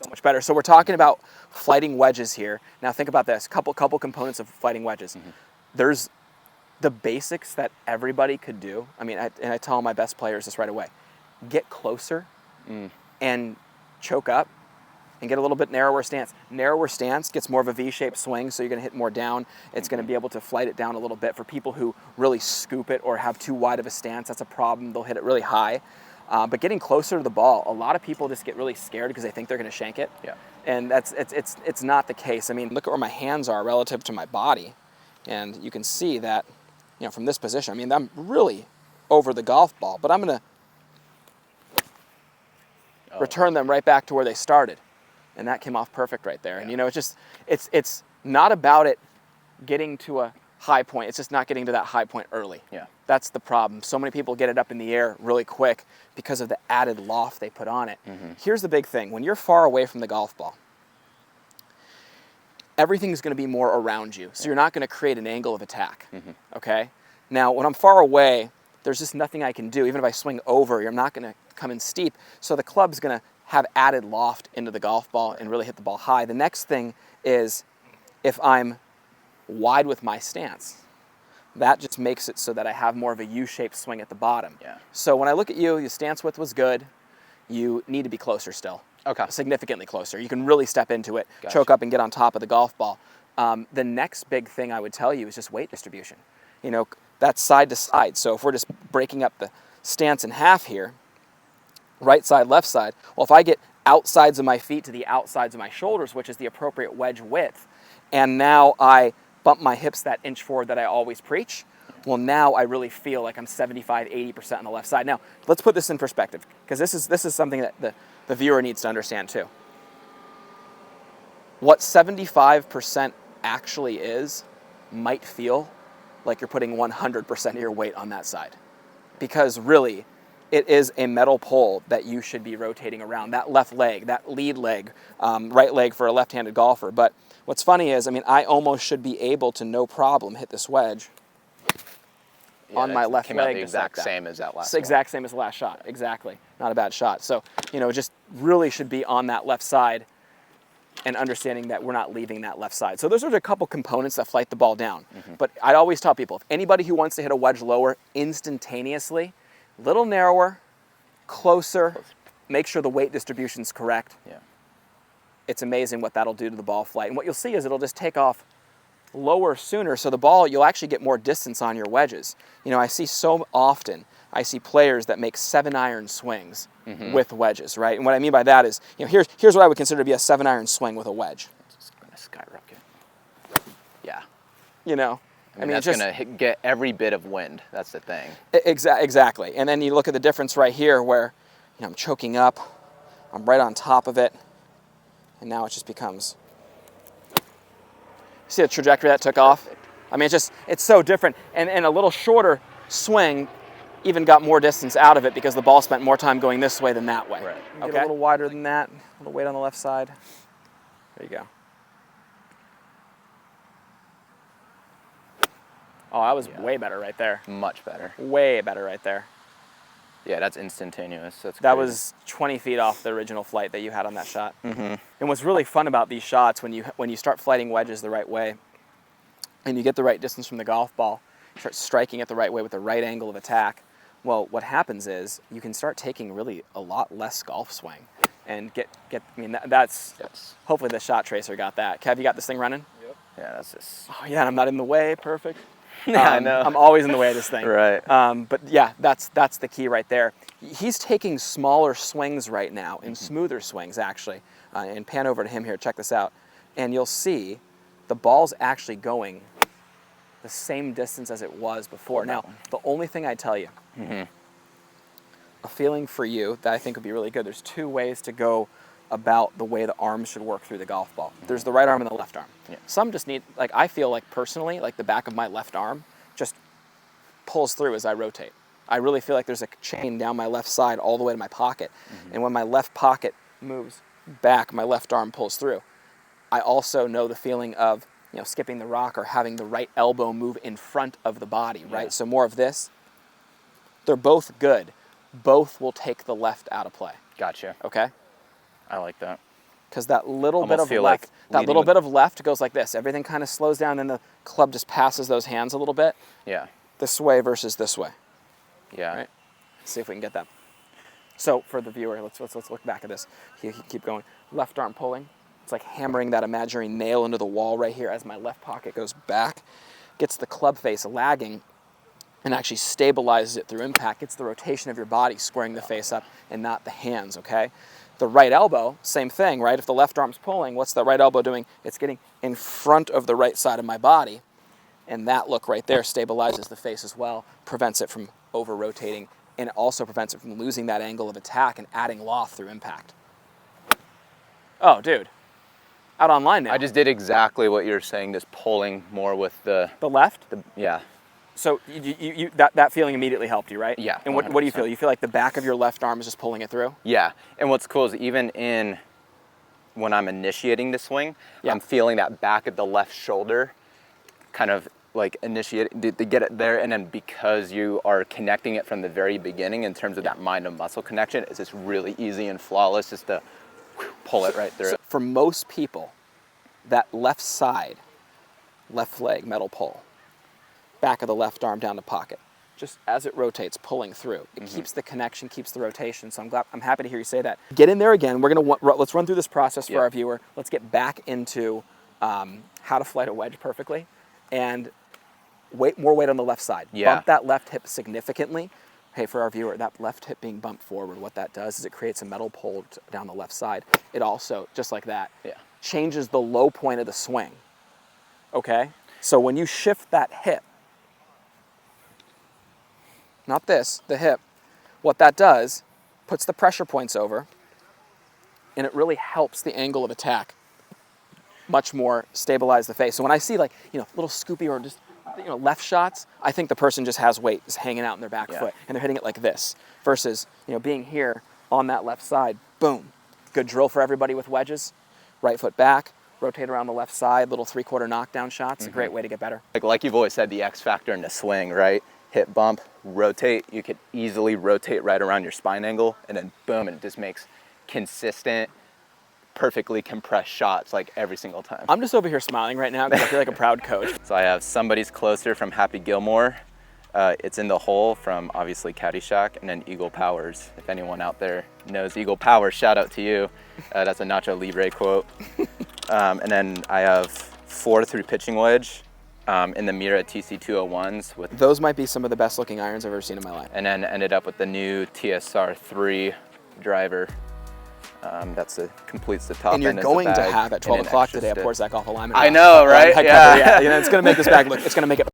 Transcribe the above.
So much better. So we're talking about flighting wedges here. Now think about this, couple components of flighting wedges. There's the basics that everybody could do. I mean, and I tell my best players this right away. Get closer and choke up and get a little bit narrower stance. Narrower stance gets more of a V-shaped swing, so you're gonna hit more down. It's gonna be able to flight it down a little bit. For people who really scoop it or have too wide of a stance, that's a problem. They'll hit it really high. But getting closer to the ball, a lot of people just get really scared because they think they're gonna shank it. Yeah. And it's not the case. I mean, look at where my hands are relative to my body. And you can see that, from this position, I mean, I'm really over the golf ball, but I'm gonna return them right back to where they started. And that came off perfect right there. And it's not about it getting to a high point. It's just not getting to that high point early. Yeah. That's the problem. So many people get it up in the air really quick because of the added loft they put on it. Here's the big thing. When you're far away from the golf ball, everything's going to be more around you. So you're not going to create an angle of attack, okay? Now, when I'm far away, there's just nothing I can do. Even if I swing over, I'm not going to come in steep. So the club's going to have added loft into the golf ball and really hit the ball high. The next thing is if I'm wide with my stance, that just makes it so that I have more of a U-shaped swing at the bottom. Yeah. So when I look at you, your stance width was good. You need to be closer still. Okay. Significantly closer. You can really step into it, Gotcha. choke up and get on top of the golf ball. The next big thing I would tell you is just weight distribution. That's side to side. So if we're just breaking up the stance in half here, right side, left side, well, if I get outsides of my feet to the outsides of my shoulders, which is the appropriate wedge width, and now I bump my hips that inch forward that I always preach, well, now I really feel like I'm 75, 80% on the left side. Now, let's put this in perspective, because this is something that the viewer needs to understand too. What 75% actually is might feel like you're putting 100% of your weight on that side. Because really, it is a metal pole that you should be rotating around. That left leg, that lead leg, right leg for a left-handed golfer. But what's funny is, I almost should be able to, no problem, hit this wedge on my left leg. The exact same as that last one. Exact same as the last shot, exactly. Not a bad shot. So, just really should be on that left side and understanding that we're not leaving that left side. So those are a couple components that flight the ball down. But I'd always tell people, if anybody who wants to hit a wedge lower instantaneously, a little narrower, closer, make sure the weight distribution's correct. Yeah. It's amazing what that'll do to the ball flight. And what you'll see is it'll just take off lower sooner, so the ball, you'll actually get more distance on your wedges. I see so often, I see players that make 7-iron swings with wedges, right? And what I mean by that is, here's what I would consider to be a 7-iron swing with a wedge. It's going to skyrocket. Yeah. I mean, that's going to get every bit of wind. That's the thing. Exactly. And then you look at the difference right here where, I'm choking up, I'm right on top of it, and now it just becomes... See the trajectory that took off? I mean, it's so different. And a little shorter swing even got more distance out of it because the ball spent more time going this way than that way. Right. Okay. Get a little wider than that, a little weight on the left side. There you go. Oh, that was way better right there. Much better. Way better right there. Yeah, that's instantaneous. That was 20 feet off the original flight that you had on that shot. And what's really fun about these shots, when you start flighting wedges the right way, and you get the right distance from the golf ball, you start striking it the right way with the right angle of attack, well, what happens is you can start taking really a lot less golf swing, and that's hopefully the shot tracer got that. Kev, you got this thing running? Yep. Yeah, that's just. Oh yeah, and I'm not in the way. Perfect. Yeah, I know. I'm always in the way of this thing. Right. But yeah, that's the key right there. He's taking smaller swings right now, and smoother swings actually. And pan over to him here, check this out. And you'll see the ball's actually going the same distance as it was before. Now, the only thing I tell you, a feeling for you that I think would be really good, there's two ways to go about the way the arms should work through the golf ball. There's the right arm and the left arm. Yeah. Some just need, I feel like personally, the back of my left arm just pulls through as I rotate. I really feel like there's a chain down my left side all the way to my pocket. And when my left pocket moves back, my left arm pulls through. I also know the feeling of, skipping the rock or having the right elbow move in front of the body, right? Yeah. So more of this. They're both good. Both will take the left out of play. Gotcha. Okay? I like that. because that little bit Almost of feel left, like that leading little with- bit of left goes like this. Everything kind of slows down, and the club just passes those hands a little bit. Yeah. This way versus this way. Yeah. Right. See if we can get that. So for the viewer, let's look back at this. Keep going. Left arm pulling. It's like hammering that imaginary nail into the wall right here as my left pocket goes back. Gets the club face lagging and actually stabilizes it through impact. Gets the rotation of your body squaring the face up and not the hands, okay? The right elbow, same thing, right? If the left arm's pulling, what's the right elbow doing? It's getting in front of the right side of my body. And that look right there stabilizes the face as well, prevents it from over-rotating, and it also prevents it from losing that angle of attack and adding loft through impact. Oh, dude. Out online now. I just did exactly what you're saying, just pulling more with the left? yeah. So that feeling immediately helped you, right? Yeah. And what do you feel? You feel like the back of your left arm is just pulling it through? Yeah. And what's cool is even when I'm initiating the swing, Yeah. I'm feeling that back of the left shoulder kind of like initiate to get it there, and then because you are connecting it from the very beginning in terms of that mind and muscle connection, it's just really easy and flawless just to pull it right through. So for most people, that left side, left leg metal pull, back of the left arm down the pocket, just as it rotates, pulling through. It keeps the connection, keeps the rotation. So I'm happy to hear you say that. Get in there again. Let's run through this process for our viewer. Let's get back into how to flight a wedge perfectly, and more weight on the left side. Yeah. Bump that left hip significantly. Hey, for our viewer, that left hip being bumped forward, what that does is it creates a metal pull down the left side. It also, just like that, changes the low point of the swing. Okay? So when you shift that hip, not this, the hip, what that does, puts the pressure points over, and it really helps the angle of attack much more stabilize the face. So when I see little scoopy or just left shots, I think the person just has weight is hanging out in their back foot and they're hitting it like this versus being here on that left side, boom. Good drill for everybody with wedges. Right foot back, rotate around the left side, little 3/4 knockdown shots. A great way to get better. Like you've always said, the X factor in the swing, right? Hit, bump, rotate. You could easily rotate right around your spine angle, and then boom, and it just makes consistent, perfectly compressed shots like every single time. I'm just over here smiling right now because I feel like a proud coach. So I have Somebody's Closer from Happy Gilmore. It's in the Hole from obviously Caddyshack, and then Eagle Powers. If anyone out there knows Eagle Powers, shout out to you. That's a Nacho Libre quote. And then I have 4 through pitching wedge in the Mira TC201s. Those might be some of the best looking irons I've ever seen in my life. And then ended up with the new TSR3 driver. That's completes the top and you're end of the going to bag have at 12 and an o'clock extra today a stick. Porzak off alignment. I know, right? Yeah. It's going to make this bag look, it's going to make it